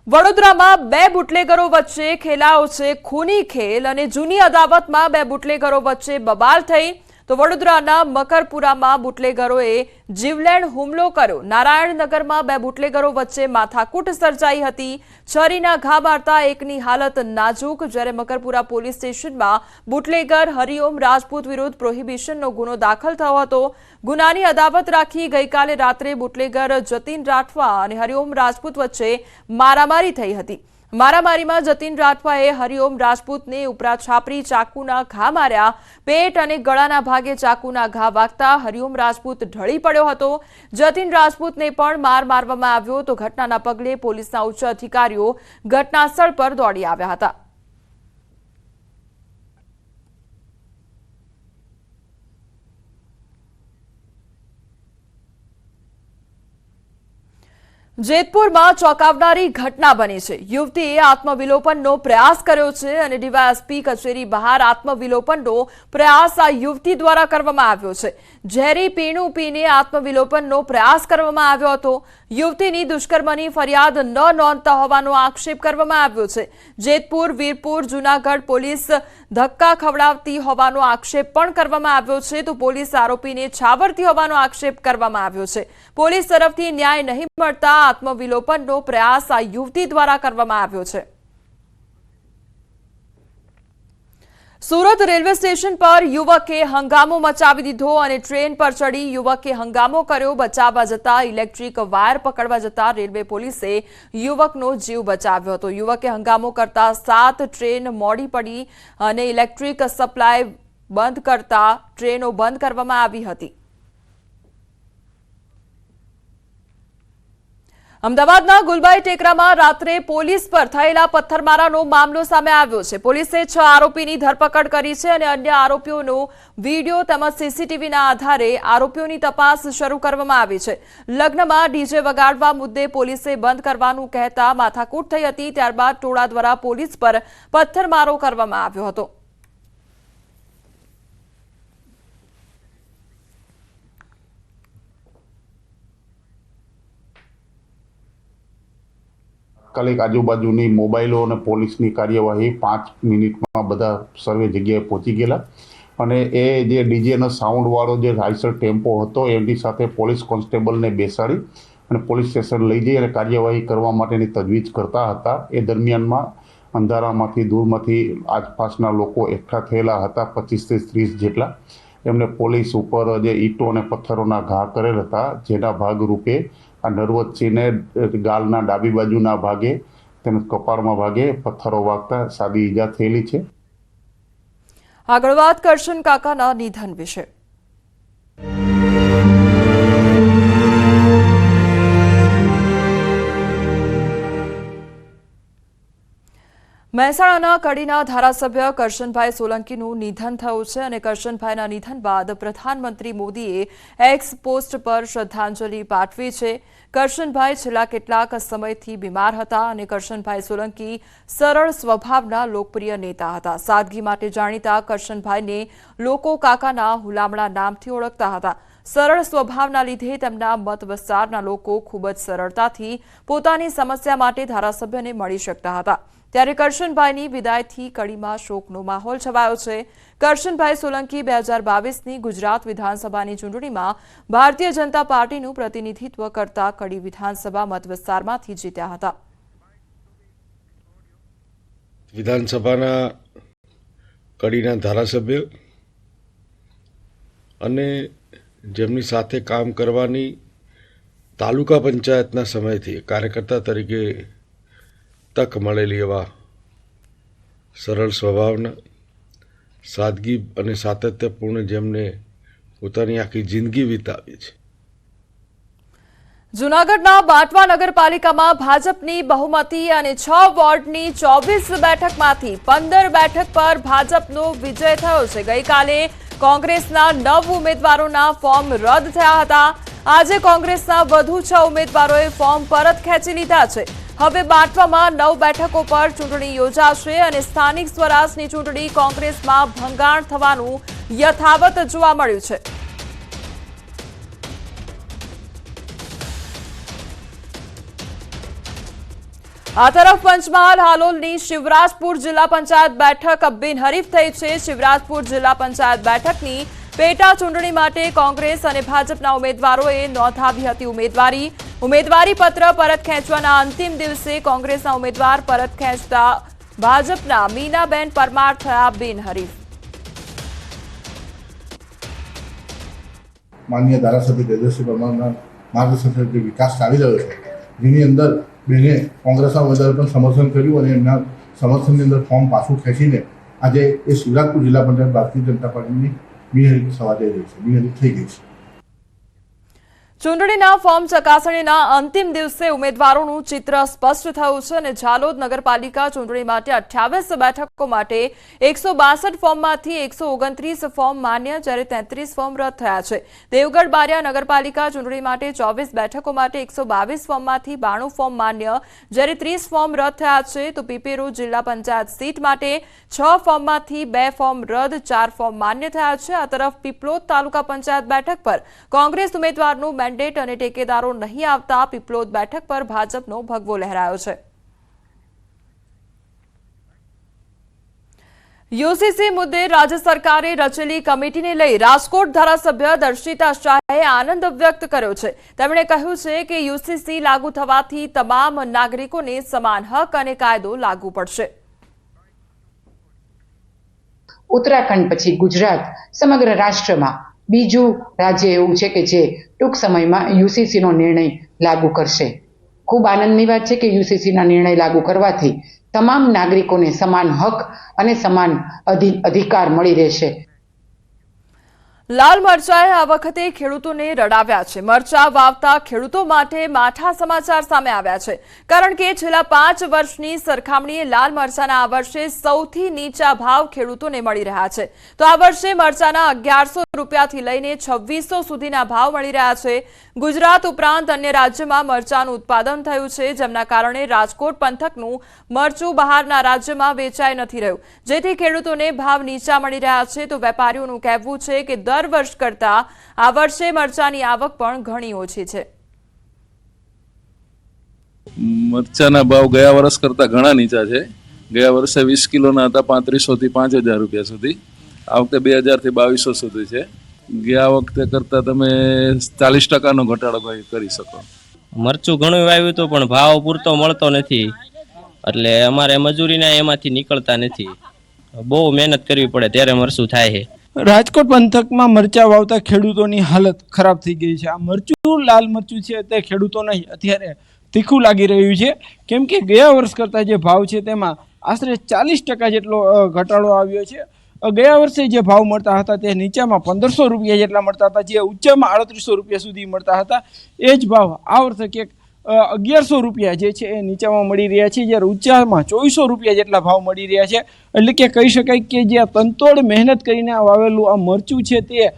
વડોદરામાં બે બુટલેગરો વચ્ચે ખેલાયો છે ખૂની ખેલ અને જૂની અદાવતમાં બે બુટલેગરો વચ્ચે બબાલ થઈ તો વડોદરાના મકરપુરામાં બુટલેગરોએ જીવલેણ હુમલો કર્યો। નારાયણનગરમાં બે બુટલેગરો વચ્ચે માથાકૂટ સર્જાઈ હતી। છરીના ઘા મારતા એકની હાલત નાજુક, જ્યારે મકરપુરા પોલીસ સ્ટેશનમાં બુટલેગર હરિઓમ રાજપૂત વિરુદ્ધ પ્રોહિબિશનનો ગુનો દાખલ થયો હતો। ગુનાની અદાવત રાખી ગઈકાલે રાત્રે બુટલેગર જતીન રાઠવા અને હરિઓમ રાજપૂત વચ્ચે મારામારી થઈ હતી। મારામારીમાં જતીન રાઠવાએ હરિઓમ રાજપૂતને ઉપરા છાપરી ચાકુના ઘા માર્યા। પેટ અને ગળાના ભાગે ચાકુના ઘા વાગતા હરિઓમ રાજપૂત ઢળી પડ્યો હતો। જતીન રાજપૂતને પણ માર મારવામાં આવ્યો તો ઘટનાના પગલે પોલીસના ઉચ્ચ અધિકારીઓ ઘટનાસ્થળ પર દોડી આવ્યા હતા। જેતપુરમાં ચોંકાવનારી ઘટના બની છે। યુવતીએ આત્મવિલોપનનો પ્રયાસ કર્યો છે અને ડીવાયએસપી કચેરી બહાર આત્મવિલોપનનો પ્રયાસ આ યુવતી દ્વારા કરવામાં આવ્યો છે। ઝેરી પીણું પીને આત્મવિલોપનનો પ્રયાસ કરવામાં આવ્યો હતો। યુવતીની દુષ્કર્મની ફરિયાદ ન નોંધતા હોવાનો આક્ષેપ કરવામાં આવ્યો છે। જેતપુર, વીરપુર, જૂનાગઢ પોલીસ ધક્કા ખવડાવતી હોવાનો આક્ષેપ પણ કરવામાં આવ્યો છે તો પોલીસ આરોપીને છાવરતી હોવાનો આક્ષેપ કરવામાં આવ્યો છે। પોલીસ તરફથી ન્યાય નહીં મળતા આત્મવિલોપનનો પ્રયાસ આ યુવતી દ્વારા કરવામાં આવ્યો છે। સુરત રેલવે સ્ટેશન પર યુવકે હંગામો મચાવી દીધો અને ટ્રેન પર ચડી યુવકે હંગામો કર્યો। બચાવવા જતા ઇલેક્ટ્રિક વાયર પકડવા જતા રેલવે પોલીસે યુવકનો જીવ બચાવ્યો હતો। યુવકે હંગામો કરતા 7 ટ્રેન મોડી પડી અને ઇલેક્ટ્રિક સપ્લાય બંધ કરતા ટ્રેનો બંધ કરવામાં આવી હતી। અમદાવાદના ગુલબાઈ ટેકરામાં રાત્રે પોલીસ પર થયેલા પથ્થરમારાનો મામલો સામે આવ્યો છે। પોલીસે 6 આરોપીની ધરપકડ કરી છે અને અન્ય આરોપીઓનો વિડીયો તેમજ સીસીટીવીના આધારે આરોપીઓની તપાસ શરૂ કરવામાં આવી છે। લગ્નમાં ડીજે વગાડવા મુદ્દે પોલીસે બંધ કરવાનું કહેતા માથાકૂટ થઈ હતી। ત્યારબાદ ટોળા દ્વારા પોલીસ પર પથ્થરમારો કરવામાં આવ્યો હતો। તાત્કાલિક આજુબાજુની મોબાઈલો અને પોલીસની કાર્યવાહી 5 મિનિટમાં બધા સર્વે જગ્યાએ પહોંચી ગયેલા અને એ જે ડીજેનો સાઉન્ડવાળો જે રાઇસર ટેમ્પો હતો એની સાથે પોલીસ કોન્સ્ટેબલને બેસાડી અને પોલીસ સ્ટેશન લઈ જઈ અને કાર્યવાહી કરવા માટેની તજવીજ કરતા હતા। એ દરમિયાનમાં અંધારામાંથી દૂરમાંથી આસપાસના લોકો એકઠા થયેલા હતા, 25 થી 30 જેટલા। એમને પોલીસ ઉપર જે ઈંટો અને પથ્થરોના ઘા કરેલ હતા, જેના ભાગરૂપે આ નરવતસિંહને ગાલના ડાબી બાજુના ભાગે તેમજ કપાળમાં ભાગે પથ્થરો વાગતા સાદી ઈજા થયેલી છે। આગળ વાત કરશન કાકાના નિધન વિશે। મહેસાણાના કડીના ધારાસભ્ય કરશનભાઈ સોલંકીનું નિધન થયું છે અને કરશનભાઈના નિધન બાદ પ્રધાનમંત્રી મોદીએ એક્સ પોસ્ટ પર શ્રદ્ધાંજલિ પાઠવી છે। કરશનભાઈ છેલ્લા કેટલાક સમયથી બીમાર હતા અને કરશનભાઈ સોલંકી સરળ સ્વભાવના લોકપ્રિય નેતા હતા। સાદગી માટે જાણીતા કરશનભાઈને લોકો કાકાના હુલામણા નામથી ઓળખતા હતા। સરળ સ્વભાવના લીધે તેમના મત વિસ્તારના લોકો ખૂબ જ સરળતાથી પોતાની સમસ્યા માટે ધારાસભ્યને મળી શકતા હતા। ત્યારે કરશનભાઈની વિદાયથી કડીમાં શોકનો માહોલ છવાયો છે। કરશનભાઈ સોલંકી 2022ની ગુજરાત વિધાનસભાની ચૂંટણીમાં ભારતીય જનતા પાર્ટીનું પ્રતિનિધિત્વ કરતા કડી વિધાનસભા મત વિસ્તારમાંથી જીત્યા હતા। વિધાનસભાના કડીના ધારાસભ્ય અને જેમની સાથે કામ કરવાની તાલુકા પંચાયતના સમયથી કાર્યકર્તા તરીકે તક મળેલી એવા સરળ સ્વભાવના, સાદગી અને સાતત્યપૂર્ણ જેમને પોતાની આખી જિંદગી વિતાવી છે। જૂનાગઢના બાંટવા નગરપાલિકામાં ભાજપની બહુમતી અને 6 વોર્ડની 24 બેઠકમાંથી 15 બેઠક પર ભાજપનો વિજય થયો છે। ગઈકાલે કોંગ્રેસના 9 ઉમેદવારોના ફોર્મ રદ થયા હતા। આજે કોંગ્રેસના વધુ 6 ઉમેદવારોએ ફોર્મ પરત ખેંચી લીધા છે। હવે બાંટવામાં 9 બેઠકો પર ચૂંટણી યોજાશે અને સ્થાનિક સ્વરાજની ચૂંટણી કોંગ્રેસમાં ભંગાણ થવાનું યથાવત જોવા મળ્યું છે। આ તરફ પંચમહાલ હાલોલની શિવરાજપુર જિલ્લા પંચાયત બેઠક બિનહરીફ થઈ છે. શિવરાજપુર જિલ્લા પંચાયત બેઠકની પેટા ચૂંટણી માટે કોંગ્રેસ અને ભાજપના ઉમેદવારોએ નોંધાવી હતી ઉમેદવારી પત્ર પરત ખેંચવાના અંતિમ દિવસે કોંગ્રેસના ઉમેદવાર પરત ખેંચતા ભાજપના મીનાબેન પરમાર થયા બિનહરીફ. માનનીય ધારાસભ્ય તેજસ્વી પરમારના માર્ગદર્શન હેઠળ વિકાસ ચાલી રહ્યો છે, જેની અંદર બેને કોંગ્રેસના ઉમેદવારે પણ સમર્થન કર્યું અને એમના સમર્થનની અંદર ફોર્મ પાછું ખેંચીને આજે એ શિવરાજપુર જિલ્લા પંચાયત ભારતીય જનતા પાર્ટીની બિનહરીફ થવા જઈ રહી છે, બિનહરીફ થઈ ગઈ છે. ચૂંટણીના ફોર્મ ચકાસણીના અંતિમ દિવસે ઉમેદવારોનું ચિત્ર સ્પષ્ટ થયું છે અને ઝાલોદ નગરપાલિકા ચૂંટણી માટે 28 બેઠકો માટે 162 ફોર્મમાંથી 129 ફોર્મ માન્ય જ્યારે 33 ફોર્મ રદ થયા છે. દેવગઢ બારિયા નગરપાલિકા ચૂંટણી માટે 24 બેઠકો માટે 122 ફોર્મમાંથી 92 ફોર્મ માન્ય જ્યારે 30 ફોર્મ રદ થયા છે. તો પીપેરો જિલ્લા પંચાયત સીટ માટે 6 ફોર્મમાંથી 2 ફોર્મ રદ, 4 ફોર્મ માન્ય થયા છે. આ તરફ પીપલોદ તાલુકા પંચાયત બેઠક પર કોંગ્રેસ ઉમેદવારનું મેન્ડેટ અને ટેકેદારો નહીં આવતા પીપલોદ બેઠક પર ભાજપનો ભગવો લહેરાયો છે. યુસીસી મુદ્દે રાજ્ય સરકારે રચેલી કમિટીને લઈ રાજકોટ ધારાસભ્ય દર્શિતા શાહે આનંદ વ્યક્ત કર્યો છે. તેમણે કહ્યું છે કે યુસીસી લાગુ થવાથી તમામ નાગરિકોને સમાન હક અને કાયદો લાગુ પડશે. ઉત્તરાખંડ પછી ગુજરાત સમગ્ર રાષ્ટ્રમાં બીજું રાજ્ય એવું છે કે જે ટૂંક સમયમાં યુસીસીનો નિર્ણય લાગુ કરશે. ખૂબ આનંદની વાત છે કે યુસીસીના નિર્ણય લાગુ કરવાથી તમામ નાગરિકોને સમાન હક અને સમાન અધિકાર મળી રહેશે. લાલ મરચાએ આ વખતે ખેડૂતોને રડાવ્યા છે. મરચા વાવતા ખેડૂતો માટે માઠા સમાચાર સામે આવ્યા છે, કારણ કે છેલ્લા 5 વર્ષની સરખામણીએ લાલ મરચાના આ વર્ષે સૌથી નીચા ભાવ ખેડૂતોને મળી રહ્યા છે. તો આ વર્ષે મરચાના 1100 રૂપિયાથી લઈને 2600 સુધીના ભાવ મળી રહ્યા છે. ગુજરાત ઉપરાંત અન્ય રાજ્યમાં મરચાનું ઉત્પાદન થયું છે, જેમના કારણે રાજકોટ પંથકનું મરચું બહારના રાજ્યમાં વેચાઈ નથી રહ્યું, જેથી ખેડૂતોને ભાવ નીચા મળી રહ્યા છે. તો વેપારીઓનું કહેવું છે કે દર વર્ષ કરતા આ વર્ષે મરચાની આવક પણ ઘણી ઓછી છે. મરચાના ભાવ ગયા વર્ષ કરતા ઘણા નીચા છે. ગયા વર્ષે 20 કિલોના હતા 3500 થી 5000 રૂપિયા સુધી. આ વખતે 2000 થી 2200 સુધી છે. ગયા વખતે કરતા તમે 40% ઘટાડો કરી શકો. મરચું ઘણું વાવ્યું હતું પણ ભાવ પૂરતો મળતો નથી, એટલે અમારે મજૂરીના એમાંથી નીકળતા નથી. બહુ મહેનત કરવી પડે ત્યારે મરચું થાય છે. રાજકોટ પંથકમાં મરચા વાવતા ખેડૂતોની હાલત ખરાબ થઈ ગઈ છે. આ મરચું લાલ મરચું છે તે ખેડૂતોને અત્યારે તીખું લાગી રહ્યું છે, કેમ કે ગયા વર્ષ કરતાં જે ભાવ છે તેમાં આશરે 40% જેટલો ઘટાડો આવ્યો છે. ગયા વર્ષે જે ભાવ મળતા હતા તે નીચામાં 1500 રૂપિયા જેટલા મળતા હતા, જે ઉચ્ચમાં 3800 રૂપિયા સુધી મળતા હતા. એ જ ભાવ આ વર્ષે ક્યાંક 1100 રૂપિયા જે છે એ નીચામાં મળી રહ્યા છે, જ્યારે ઊંચામાં 2400 રૂપિયા જેટલા ભાવ મળી રહ્યા છે. એટલે કે કહી શકાય કે જે તનતોડ મહેનત કરીને વાવેલું આ મરચું છે તે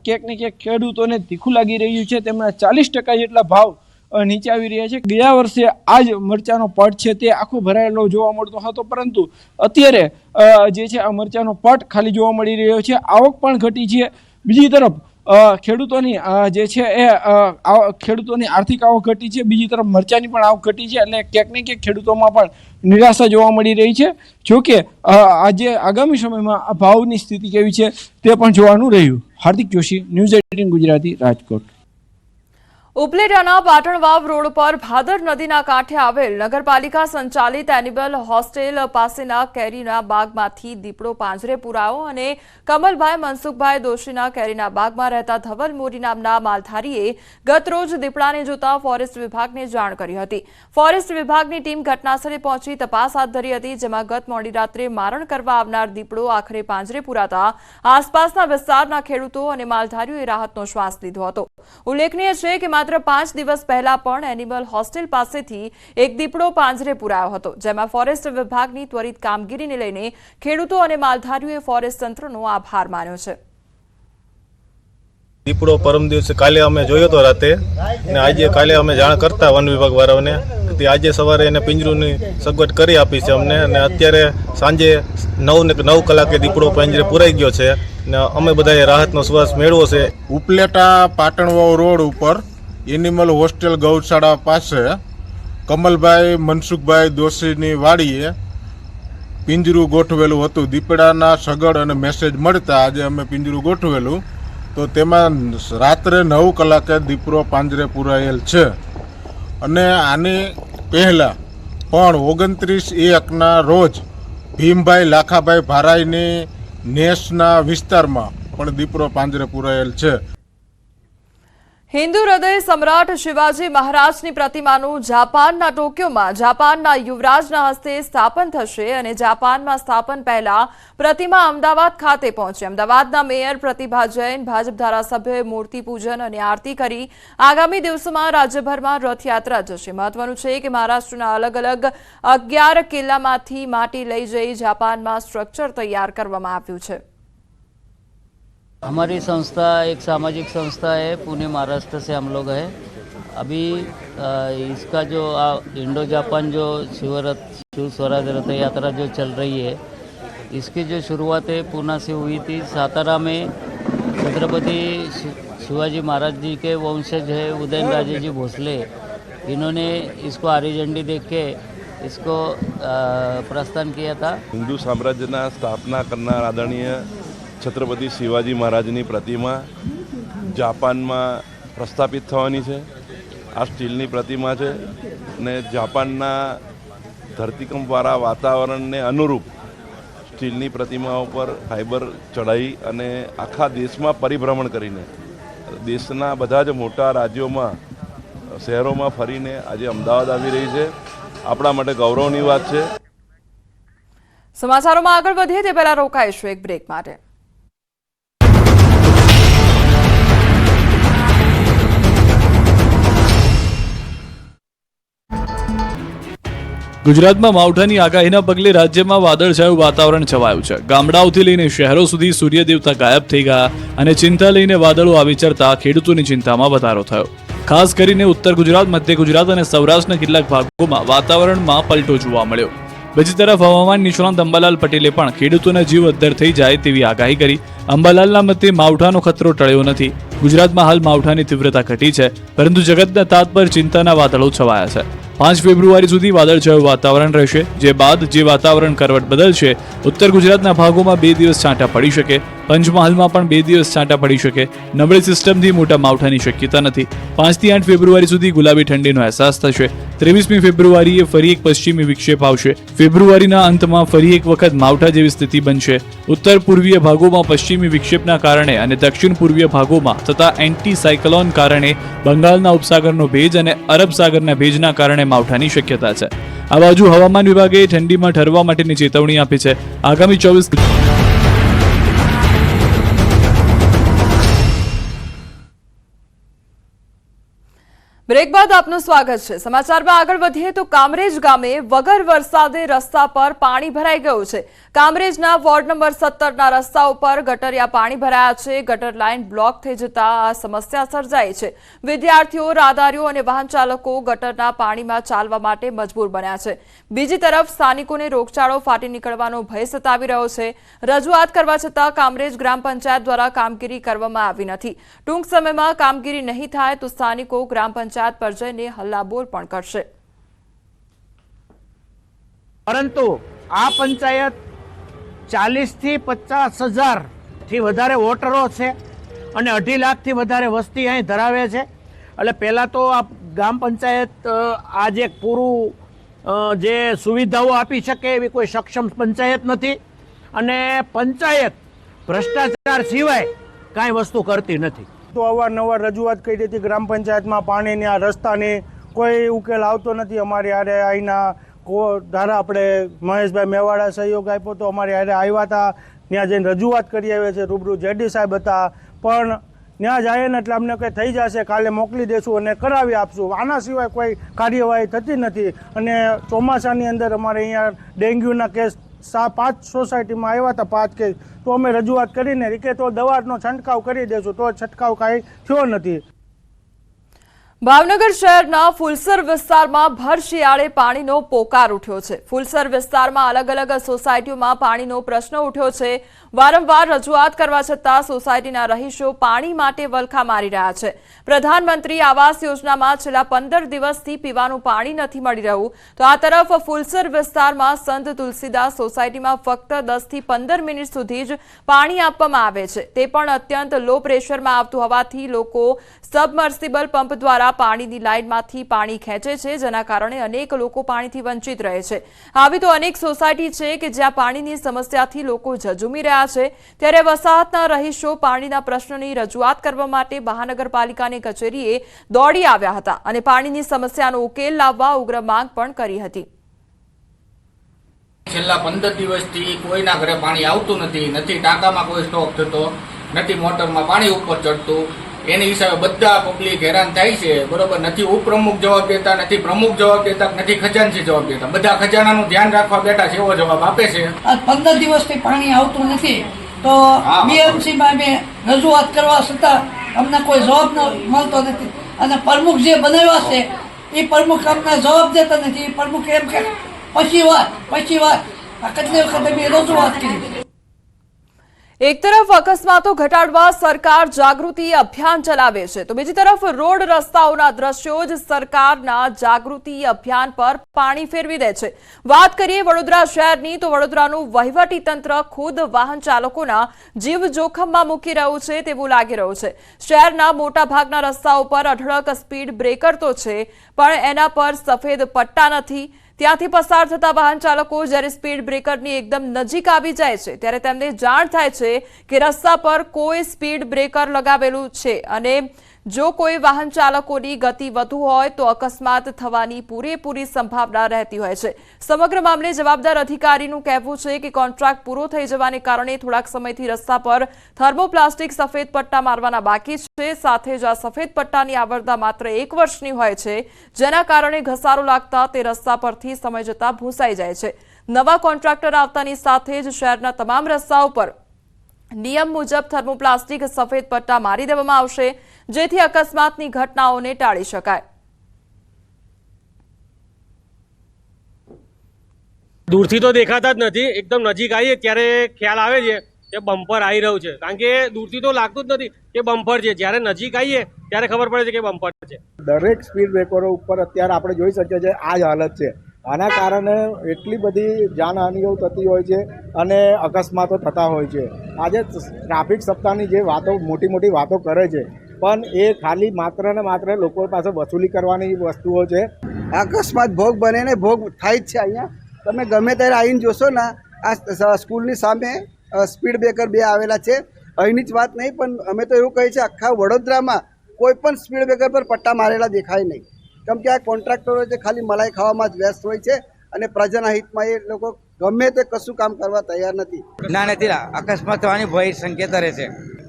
ક્યાંક ને ક્યાંક ખેડૂતોને તીખું લાગી રહ્યું છે. તેમના 40% જેટલા ભાવ નીચે આવી રહ્યા છે. ગયા વર્ષે આ જ મરચાનો પટ છે તે આખો ભરાયેલો જોવા મળતો હતો, પરંતુ અત્યારે જે છે આ મરચાનો પટ ખાલી જોવા મળી રહ્યો છે. આવક પણ ઘટી છે. બીજી તરફ ખેડૂતોની જે છે એ ખેડૂતોની આર્થિક આવક ઘટી છે, બીજી તરફ મરચાની પણ આવક ઘટી છે. એટલે ક્યાંક ને ક્યાંક ખેડૂતોમાં પણ નિરાશા જોવા મળી રહી છે. જોકે આજે આગામી સમયમાં આ ભાવની સ્થિતિ કેવી છે તે પણ જોવાનું રહ્યું. હાર્દિક જોશી, ન્યૂઝ 18 ગુજરાતી, રાજકોટ. ઉપલેટાના પાટણવાવ રોડ પર ભાદર નદીના કાંઠે આવેલ નગરપાલિકા સંચાલિત એનિમલ હોસ્ટેલ પાસેના કેરીના બાગમાંથી દીપડો પાંજરે પુરાયો અને કમલભાઈ મનસુખભાઈ દોશીના કેરીના બાગમાં રહેતા ધવલ મોરી નામના માલધારીએ ગતરોજ દીપડાને જોતા ફોરેસ્ટ વિભાગને જાણ કરી હતી. ફોરેસ્ટ વિભાગની ટીમ ઘટનાસ્થળે પહોંચી તપાસ હાથ ધરી હતી, જેમાં ગત મોડી રાત્રે મારણ કરવા આવનાર દીપડો આખરે પાંજરે પુરાતા આસપાસના વિસ્તારના ખેડૂતો અને માલધારીઓએ રાહતનો શ્વાસ લીધો હતો. ઉલ્લેખનીય છે કે માત્ર 5 દિવસ પહેલા પણ એનિમલ હોસ્ટેલ પાસેથી એક દીપડો પાંજરે પુરાયો હતો, જેમાં ફોરેસ્ટ વિભાગની ત્વરિત કામગીરીને લઈને ખેડૂતો અને માલધારીઓએ ફોરેસ્ટ તંત્રનો આભાર માન્યો છે. દીપડો પરમ દિવસે કાલે અમે જોયો હતો રાતે, અને આજે કાલે અમે જાણ કરતા વન વિભાગ વાળાઓને, આજે સવારે એને પિંજરુની સગવડ કરી આપી છે અમને, અને અત્યારે સાંજે 9 કલાકે દીપડો પાંજરે પુરાઈ ગયો છે ને અમે બધાએ રાહતનો શ્વાસ મેળવ્યો છે. ઉપલેટા પાટણવાવ રોડ ઉપર એનિમલ હોસ્ટેલ ગૌશાળા પાસે કમલભાઈ મનસુખભાઈ દોશીની વાડીએ પિંજરું ગોઠવેલું હતું. દીપડાના સગડ અને મેસેજ મળતા આજે અમે પિંજરું ગોઠવેલું, તો તેમાં રાત્રે 9 કલાકે દીપડો પાંજરે પુરાયેલ છે. અને આની પહેલાં પણ 29/1ના રોજ ભીમભાઈ લાખાભાઈ ભારાઈની નેસના વિસ્તારમાં પણ દીપડો પાંજરે પુરાયેલ છે. હિન્દુ હૃદય સમ્રાટ શિવાજી મહારાજની પ્રતિમાનું જાપાનના ટોક્યોમાં જાપાનના યુવરાજના હસ્તે સ્થાપન થશે અને જાપાનમાં સ્થાપન પહેલા પ્રતિમા અમદાવાદ ખાતે પહોંચે. અમદાવાદના મેયર પ્રતિભા જૈન, ભાજપ ધારાસભ્યોએ મૂર્તિ પૂજન અને આરતી કરી આગામી દિવસોમાં રાજ્યભરમાં રથયાત્રા જશે. મહત્વનું છે કે મહારાષ્ટ્રના અલગ અલગ 11 કિલ્લામાંથી માટી લઈ જઈ જાપાનમાં સ્ટ્રક્ચર તૈયાર કરવામાં આવ્યું છે. हमारी संस्था एक सामाजिक संस्था है, पुणे महाराष्ट्र से हम लोग हैं. अभी इसका जो इंडो जापान जो शिव स्वराज रथ यात्रा जो चल रही है, इसकी जो शुरुआत है पूना से हुई थी. सातारा में छत्रपति शिवाजी महाराज जी के वंशज है उदयन राजे जी भोसले, इन्होंने इसको हरी झंडी देख के इसको प्रस्थान किया था. हिंदू साम्राज्यना स्थापना करनार आदरणीय छत्रपति शिवाजी महाराजनी प्रतिमा जापाનમાં પ્રસ્થાપિત થવાની છે. આ સ્ટીલની પ્રતિમા છે ને જાપાનના ધરતીકંપવાળા વાતાવરણને અનુરૂપ સ્ટીલની પ્રતિમાઓ પર ફાઇબર ચડાઈ અને આખા દેશમાં પરિભ્રમણ કરીને દેશના બધા જ મોટા રાજ્યોમાં શહેરોમાં ફરીને આજે અમદાવાદ આવી રહી છે. આપણા માટે ગૌરવની વાત છે. સમાચારોમાં આગળ વધીએ તે પહેલા રોકાઈશું એક બ્રેક માટે. ગુજરાતમાં માવઠાની આગાહીના પગલે રાજ્યમાં વાદળછાયું વાતાવરણ છવાયું છે. ગામડાઓથી લઈને શહેરો સુધી સૂર્ય દેવતા ગાયબ થઈ ગયા અને ચિંતા લઈને વાદળો આવી ચડતા ખેડૂતોની ચિંતામાં વધારો થયો. ખાસ કરીને ઉત્તર ગુજરાત, મધ્ય ગુજરાત અને સૌરાષ્ટ્રના કેટલાક ભાગોમાં વાતાવરણમાં પલટો જોવા મળ્યો. બીજી તરફ હવામાન નિષ્ણાંત અંબાલાલ પટેલે પણ ખેડૂતોના જીવ અદ્ધર થઈ જાય તેવી આગાહી કરી. અંબાલાલના મતે માવઠાનો ખતરો ટળ્યો નથી. ગુજરાતમાં હાલ માવઠાની તીવ્રતા ઘટી છે, પરંતુ જગતના તાત પર ચિંતાના વાદળો છવાયા છે. 5 ફેબ્રુઆરી સુધી વાદળછાયું વાતાવરણ રહેશે, જે બાદ જે વાતાવરણ કરવટ બદલશે. ઉત્તર ગુજરાતના ભાગોમાં 2 દિવસ છાંટા પડી શકે. પંચમહાલમાં પણ 2 દિવસ છાંટા પડી શકે. નબળી સિસ્ટમથી મોટા માવઠાની શક્યતા નથી. 5 થી 8 ફેબ્રુઆરી સુધી ગુલાબી ઠંડીનો અહેસાસ થશે. 23મી ફેબ્રુઆરીએ ફરી એક પશ્ચિમી વિક્ષેપ આવશે. ફેબ્રુઆરીના અંતમાં ફરી એક વખત માવઠા જેવી સ્થિતિ બનશે. ઉત્તર પૂર્વીય ભાગોમાં પશ્ચિમી વિક્ષેપના કારણે અને દક્ષિણ પૂર્વીય ભાગોમાં થતા એન્ટી સાયક્લોન કારણે બંગાળના ઉપસાગરનો ભેજ અને અરબ સાગરના ભેજના કારણે માવઠાની શક્યતા છે. આ બાજુ હવામાન વિભાગે ઠંડીમાં ઠરવા માટેની ચેતવણી આપી છે. આગામી 24 બ્રેક બાદ આપનું સ્વાગત છે. સમાચારમાં આગળ વધીએ તો કામરેજ ગામે વગર વરસાદે રસ્તા પર પાણી ભરાઈ ગયું છે. કામરેજના વોર્ડ નંબર 17ના રસ્તા ઉપર ગટરિયા પાણી ભરાયા છે. ગટર લાઇન બ્લોક થઈ જતા આ સમસ્યા સર્જાઈ છે. વિદ્યાર્થીઓ, રાહદારીઓ અને વાહન ચાલકો ગટરના પાણીમાં ચાલવા માટે મજબૂર બન્યા છે. બીજી તરફ સ્થાનિકોને રોગચાળો ફાટી નીકળવાનો ભય સતાવી રહ્યો છે. રજૂઆત કરવા છતાં કામરેજ ગ્રામ પંચાયત દ્વારા કામગીરી કરવામાં આવી નથી. ટૂંક સમયમાં કામગીરી નહીં થાય તો સ્થાનિકો ગ્રામ પંચાયત પર જઈને હલ્લાબોલ પણ કરશે. પરંતુ આ પંચાયત 40 થી 50 હજાર થી વધારે વોટરો છે અને 2.5 લાખથી વધારે વસ્તી અહીં ધરાવે છે. એટલે પહેલાં તો આ ગ્રામ પંચાયત આજે પૂરું જે સુવિધાઓ આપી શકે એવી કોઈ સક્ષમ પંચાયત નથી અને પંચાયત ભ્રષ્ટાચાર સિવાય કાંઈ વસ્તુ કરતી નથી. તો અવારનવાર રજૂઆત કરી હતી ગ્રામ પંચાયતમાં પાણીની આ રસ્તાની કોઈ ઉકેલ આવતો નથી. અમારી હારે અહીંના ધારા આપણે મહેશભાઈ મેવાડા સહયોગ આપ્યો તો અમારી હારે આવ્યા હતા. ત્યાં જઈને રજૂઆત કરી આવ્યા છે. રૂબરૂ જેડી સાહેબ હતા, પણ ત્યાં જાય ને એટલે અમને કંઈ થઈ જશે, કાલે મોકલી દેશું અને કરાવી આપશું. આના સિવાય કોઈ કાર્યવાહી થતી નથી. અને ચોમાસાની અંદર અમારે અહીંયા ડેન્ગ્યુના કેસ 5 સોસાયટીમાં આવ્યા હતા, 5 કેસ. તો અમે રજૂઆત કરીને કે તો દવાનો છંટકાવ કરી દેશું, તો છંટકાવ કાંઈ થયો નથી. ભાવનગર શહેરના ફુલસર વિસ્તારમાં ભર શિયાળે પાણીનો પોકાર ઉઠ્યો છે. ફુલસર વિસ્તારમાં અલગ અલગ સોસાયટીઓમાં પાણીનો પ્રશ્ન ઉઠ્યો છે. વારંવાર રજૂઆત કરવા છતાં સોસાયટીના રહીશો પાણી માટે વલખા મારી રહ્યા છે. પ્રધાનમંત્રી આવાસ યોજનામાં છેલ્લા 15 દિવસથી પીવાનું પાણી નથી મળી રહ્યું, તો આ તરફ ફુલસર વિસ્તારમાં સંત તુલસીદાસ સોસાયટીમાં ફક્ત 10 થી 15 મિનિટ સુધી જ પાણી આપવામાં આવે છે. તે પણ અત્યંત લો પ્રેશરમાં આવતું હોવાથી લોકો સબમર્સિબલ પંપ દ્વારા પાણીની લાઇનમાંથી પાણી ખેંચે છે, જેના કારણે અનેક લોકો પાણીથી વંચિત રહે છે. આવી તો અનેક સોસાયટી છે કે જ્યાં પાણીની સમસ્યાથી લોકો ઝઝૂમી રહ્યા છે. ત્યારે વસાહતના રહીશો પાણીના પ્રશ્નની રજૂઆત કરવા માટે મહાનગરપાલિકાની કચેરીએ દોડી આવ્યા હતા અને પાણીની સમસ્યાનો ઉકેલ લાવવા ઉગ્ર માંગ પણ કરી હતી. છેલ્લા 15 દિવસથી કોઈના ઘરે પાણી આવતું નથી ટાંકામાં કોઈ સ્ટોક થતો નથી, મોટરમાં પાણી ઉપર ચડતું. એની હિસાબે બધા પબ્લિક હેરાન થાય છે. બરોબર, નથી ઉપપ્રમુખ જવાબ દેતા, નથી પ્રમુખ જવાબ દેતા, નથી ખજાનચી જવાબ દેતા. બધા ખજાનાનું ધ્યાન રાખવા બેઠા છે એવો જવાબ આપે છે. 15 દિવસથી પાણી આવતું નથી તો બીએમસીમાં અમે રજૂઆત કરવા છતાં અમને કોઈ જવાબ મળતો નથી અને પ્રમુખ જે બનાવ્યા છે એ પ્રમુખ અમને જવાબ દેતા નથી. એ પ્રમુખ એમ કે પછી વાત કેટલી વખત અમે રજૂઆત કરી. એક તરફ અકસ્માતો ઘટાડવા સરકાર જાગૃતિ અભિયાન ચલાવે છે, તો બીજી તરફ રોડ રસ્તાઓના દ્રશ્યો જ સરકારના જાગૃતિ અભિયાન પર પાણી ફેરવી દે છે. વાત કરીએ વડોદરા શહેરની, તો વડોદરાનું વહીવટી તંત્ર ખુદ વાહન ચાલકોના જીવ જોખમમાં મૂકી રહ્યું છે તેવું લાગી રહ્યું છે. શહેરના મોટા ભાગના રસ્તાઓ પર અઢળક સ્પીડ બ્રેકર તો છે, પણ એના પર સફેદ પટ્ટા નથી. ત્યાંથી પસાર થતા વાહન ચાલકો જ્યારે સ્પીડ બ્રેકરની એકદમ નજીક આવી જાય છે ત્યારે તેમને જાણ થાય છે કે રસ્તા પર કોઈ સ્પીડ બ્રેકર લગાવેલું છે અને જો કોઈ વાહન ચાલકોની ગતિ વધુ હોય તો અકસ્માત થવાની પૂરેપૂરી સંભાવના રહેતી હોય છે. સમગ્ર મામલે જવાબદાર અધિકારીનું કહેવું છે કે કોન્ટ્રાક્ટ પૂરો થઈ જવાને કારણે થોડાક સમયથી રસ્તા પર થર્મોપ્લાસ્ટિક સફેદ પટ્ટા મારવાના બાકી છે. સાથે જ આ સફેદ પટ્ટાની આવરદા માત્ર 1 વર્ષની હોય છે, જેના કારણે ઘસારો લાગતા તે રસ્તા પરથી સમય જતા ભૂંસાઈ જાય છે. નવા કોન્ટ્રાક્ટર આવતાની સાથે જ શહેરના તમામ રસ્તાઓ પર નિયમ મુજબ થર્મોપ્લાસ્ટિક સફેદ પટ્ટા મારી દેવામાં આવશે, જેથી અકસ્માતની ઘટનાઓને ટાળી શકાય. દૂરથી તો દેખાતા જ નથી, એકદમ નજીક આવીએ ત્યારે ખ્યાલ આવે છે કે બમ્પર આવી રહ્યું છે, કારણ કે દૂરથી તો લાગતું જ નથી કે બમ્પર છે. જ્યારે નજીક આવીએ ત્યારે ખબર પડે છે કે બમ્પર છે. દરેક સ્પીડ બ્રેકરો ઉપર અત્યારે આપણે જોઈ શકીએ છીએ આ જ હાલત છે. આના કારણે એટલી બધી જાનહાનિઓ થતી હોય છે અને અકસ્માતો થતા હોય છે. આજે ટ્રાફિક સપ્તાહની જે વાતો મોટી વાતો કરે છે, પણ એ ખાલી માત્ર ને માત્ર લોકો પાસે વસૂલી કરવાની વસ્તુઓ છે. અકસ્માત ભોગ બને ને ભોગ થાય જ છે. અહીંયા તમે ગમે ત્યારે આવીને જોશો ને, આ સ્કૂલની સામે સ્પીડ બ્રેકર 2 આવેલા છે. અહીંની જ વાત નહીં, પણ અમે તો એવું કહીએ છીએ આખા વડોદરામાં કોઈ પણ સ્પીડ બ્રેકર પર પટ્ટા મારેલા દેખાય નહીં. કેમ કે આ કોન્ટ્રાક્ટરો છે ખાલી મલાઈ ખાવામાં જ વ્યસ્ત હોય છે અને પ્રજાના હિતમાં એ લોકો ગમે તે કશું કામ કરવા તૈયાર નથી. નથી અકસ્માત થવાની ભય સંકેત રહે છે,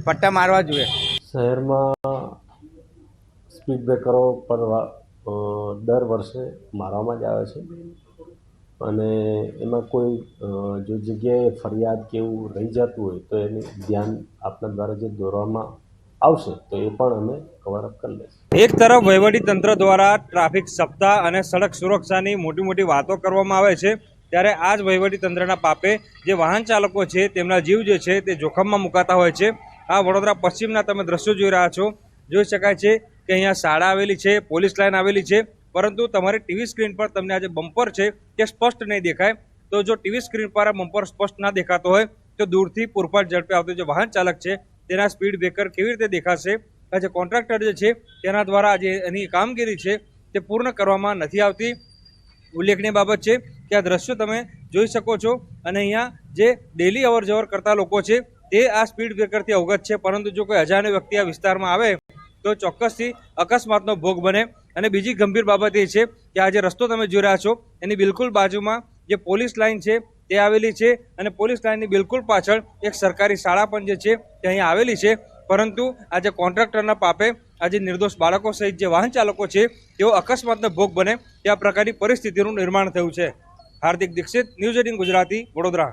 પટ્ટા મારવા જોઈએ. શહેરમાં સ્પીડ બ્રેકરો પર દર વર્ષે મારવામાં જ આવે છે અને એમાં કોઈ જો જગ્યાએ ફરિયાદ કે એવું રહી જતું હોય તો એનું ધ્યાન આપણા દ્વારા જે દોરવામાં આવશે તો એ પણ અમે કવર અપ કરી લઈશું. એક તરફ વહીવટી તંત્ર દ્વારા ટ્રાફિક સપ્તાહ અને સડક સુરક્ષાની મોટી વાતો કરવામાં આવે છે, ત્યારે આ જ વહીવટી તંત્રના પાપે જે વાહન ચાલકો છે તેમના જીવ જે છે તે જોખમમાં મુકાતા હોય છે. આ વડોદરા પશ્ચિમના તમે દ્રશ્યો જોઈ રહ્યા છો. જોઈ શકાય છે કે અહીંયા શાળા આવેલી છે, પોલીસ લાઇન આવેલી છે, પરંતુ તમારી ટીવી સ્ક્રીન પર તમને આ જે બમ્પર છે તે સ્પષ્ટ નહીં દેખાય. તો જો ટીવી સ્ક્રીન પર આ બમ્પર સ્પષ્ટ ના દેખાતો હોય તો દૂરથી પૂરપાટ ઝડપે આવતો જે વાહન ચાલક છે તેના સ્પીડ બ્રેકર કેવી રીતે દેખાશે? આ જે કોન્ટ્રાક્ટર જે છે તેના દ્વારા જે એની કામગીરી છે તે પૂર્ણ કરવામાં નથી આવતી. ઉલ્લેખનીય બાબત છે કે આ દ્રશ્યો તમે જોઈ શકો છો અને અહીંયા જે ડેલી અવર જવર કરતા લોકો છે તે આ સ્પીડ બ્રેકરથી અવગત છે, પરંતુ જો કોઈ અજાણ્યો વ્યક્તિ આ વિસ્તારમાં આવે તો ચોક્કસથી અકસ્માતનો ભોગ બને. અને બીજી ગંભીર બાબત એ છે કે આ જે રસ્તો તમે જોઈ રહ્યા છો એની બિલકુલ બાજુમાં જે પોલીસ લાઇન છે તે આવેલી છે અને પોલીસ લાઇનની બિલકુલ પાછળ એક સરકારી શાળા પણ જે છે તે અહીંયા આવેલી છે. પરંતુ આ જે કોન્ટ્રાક્ટરના પાપે આજે નિર્દોષ બાળકો સહિત જે વાહન ચાલકો છે તેઓ અકસ્માતનો ભોગ બને તે આ પ્રકારની પરિસ્થિતિનું નિર્માણ થયું છે. હાર્દિક દીક્ષિત, ન્યૂઝ 18 ગુજરાતી, વડોદરા.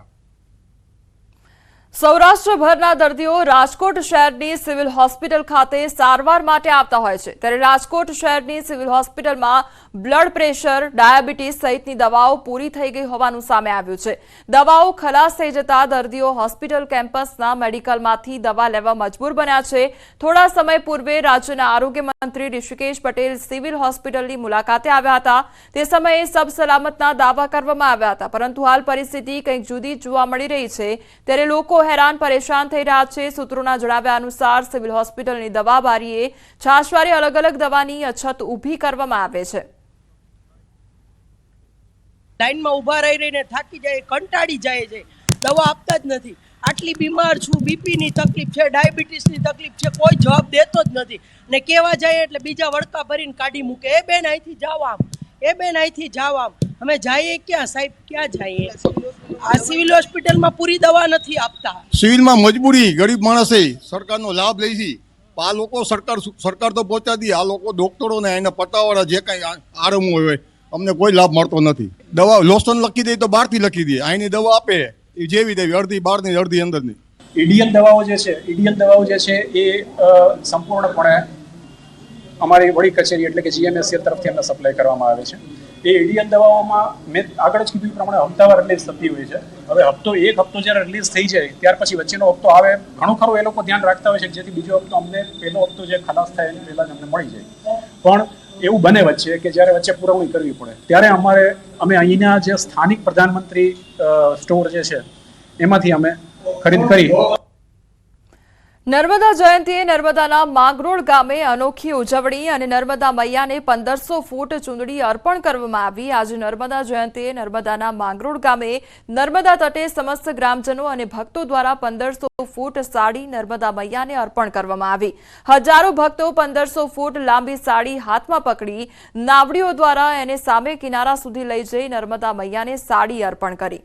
સૌરાષ્ટ્રભરના દર્દીઓ રાજકોટ શહેરની સિવિલ હોસ્પિટલ ખાતે સારવાર માટે આવતા હોય છે, ત્યારે રાજકોટ શહેરની સિવિલ હોસ્પિટલમાં બ્લડ પ્રેશર, ડાયાબિટીસ સહિતની દવાઓ પૂરી થઈ ગઈ હોવાનું સામે આવ્યું છે. દવાઓ ખલાસ થઈ જતા દર્દીઓ હોસ્પિટલ કેમ્પસના મેડિકલમાંથી દવા લેવા મજબૂર બન્યા છે. થોડા સમય પૂર્વે રાજ્યના આરોગ્ય મંત્રી ઋષિકેશ પટેલ સિવિલ હોસ્પિટલની મુલાકાતે આવ્યા હતા. તે સમયે સબ સલામતના દાવા કરવામાં આવ્યા હતા, પરંતુ હાલ પરિસ્થિતિ કંઈક જુદી જોવા મળી રહી છે. ત્યારે લોકો હેરાન પરેશાન થઈ રહ્યા છે. સૂત્રોના જણાવ્યા અનુસાર સિવિલ હોસ્પિટલની દવા બારીએ છાશવારે અલગ અલગ દવાની અછત ઊભી કરવામાં આવે છે. લાઈનમાં ઊભા રહીને થાકી જાય, કંટાળી જાય છે, દવા આપતા જ નથી. આટલી બીમાર છું, બીપીની તકલીફ છે, ડાયાબિટીસની તકલીફ છે, કોઈ જવાબ દેતો જ નથી. ને કહેવા જાય એટલે બીજા વળકા ભરીને કાઢી મૂકે, એ બેન અહીંથી જાઓ આમ, એ બેન અહીંથી જાઓ આમ. અમે જઈએ ક્યાં સાહેબ, ક્યાં જઈએ? આ સિવિલ હોસ્પિટલમાં પૂરી દવા નથી આપતા. સિવિલમાં મજબૂરી, ગરીબ માણસે સરકારનો લાભ લે છે. આ લોકો સરકાર તો પહોંચાડી, આ લોકો ડોક્ટરોને એના પટ્ટાવાળા જે કાંઈ આરામ હોય અમને કોઈ લાભ મળતો નથી. દવા લોશન લખી દે તો બહારથી લખી દે, અહીંની દવા આપે એ જેવી તેવી, અડધી બહારની અડધી અંદરની. ઈડીએલ દવાઓ જે છે એ સંપૂર્ણપણે અમારી વડી કચેરી એટલે કે GMSA તરફથી અમને સપ્લાય કરવામાં આવે છે. એ ઈડીએલ દવાઓમાં મેં આગળ જ કીધું પ્રમાણે હપ્તાવાર રિલીઝ થતી હોય છે. હવે એક હપ્તો જ્યારે રિલીઝ થઈ જાય ત્યાર પછી વચ્ચેનો હપ્તો આવે, ઘણું ખરું એ લોકો ધ્યાન રાખતા હોય છે જેથી બીજો હપ્તો અમને પહેલો હપ્તો જે ખલાસ થાય એની પહેલાં જ અમને મળી જાય. પણ એવું બને વચ્ચે કે જ્યારે વચ્ચે પુરવણી કરવી પડે ત્યારે અમે અહીંના જે સ્થાનિક પ્રધાનમંત્રી સ્ટોર જે છે એમાંથી અમે ખરીદ કરી. નર્મદા જયંતીએ નર્મદાના માંગરોળ ગામે અનોખી ઉજવણી અને નર્મદા મૈયાને 1500 ફૂટ ચૂંદડી અર્પણ કરવામાં આવી. આજે નર્મદા જયંતીએ નર્મદાના માંગરોળ ગામે નર્મદા તટે સમસ્ત ગ્રામજનો અને ભક્તો દ્વારા 1500 ફૂટ સાડી નર્મદા મૈયાને અર્પણ કરવામાં આવી. હજારો ભક્તો 1500 ફૂટ લાંબી સાડી હાથમાં પકડી નાવડીઓ દ્વારા એને સામે કિનારા સુધી લઈ જઈ નર્મદા મૈયાને સાડી અર્પણ કરી.